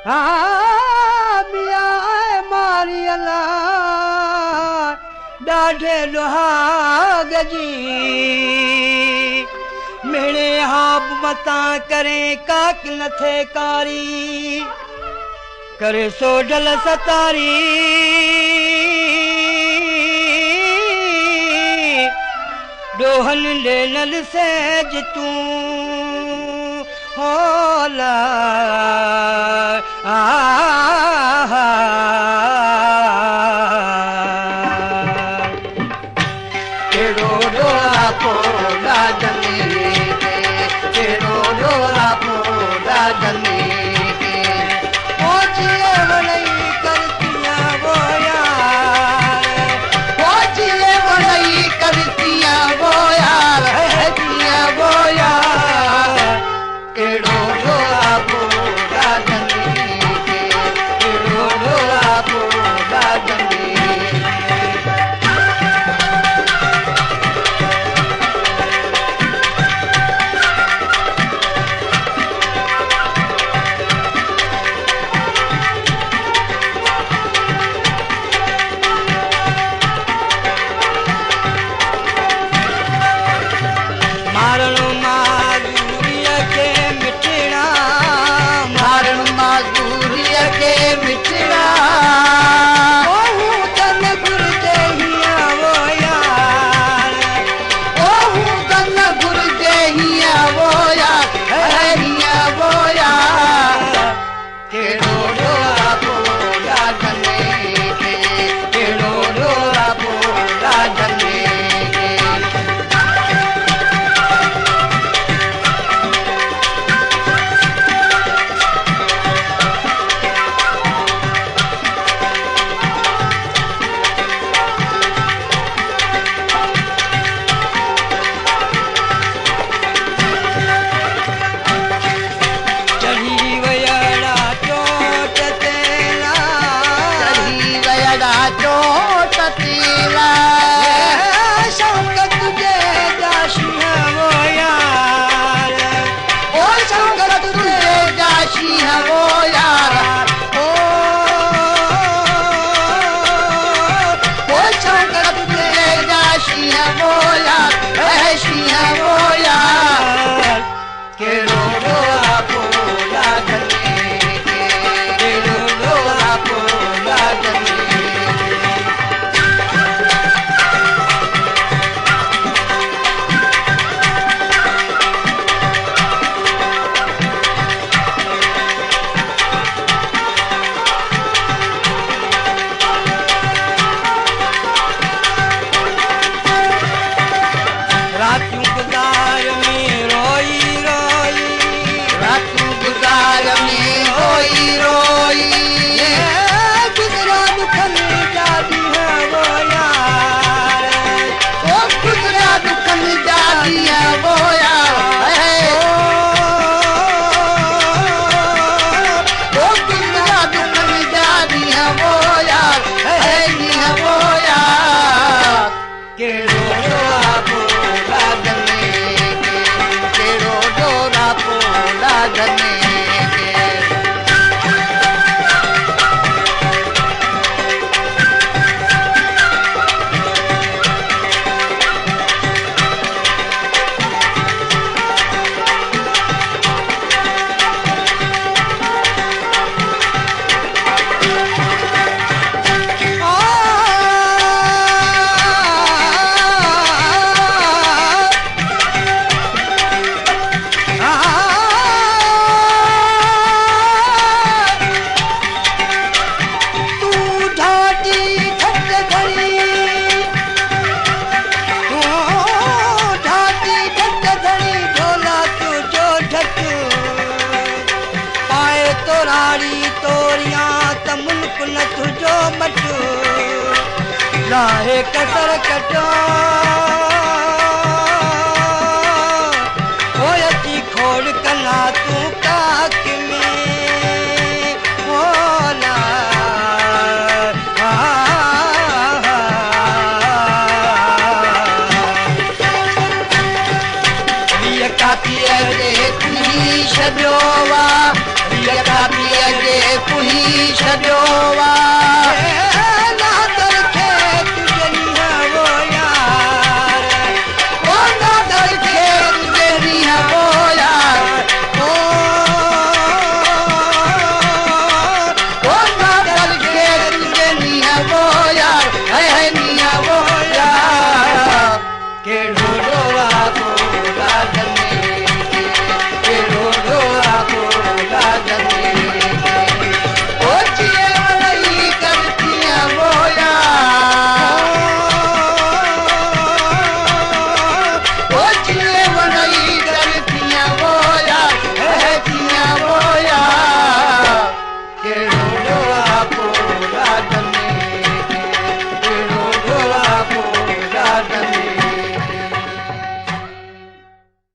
मिया मारी अला ॾाढे लुहाग जी मेरे हाब मता करे काक न थे कारी करे सोडल सतारी डोहन लेनल सेज तू होला केड़ो डोरा पोला जमी केड़ो डोरा पोला जमी पहुंचिए वनई करतिया वो यार पहुंचिए वनई करतिया वो यार है दिया वो यार केड़ो डोरा पोला जमी केड़ो डोरा पोला जमी लाहे कसर कटो होयती खोड़ कला तू काक में होला काकी रे कुनी छॾियो वा यका पिया जे कुही छॾियो वा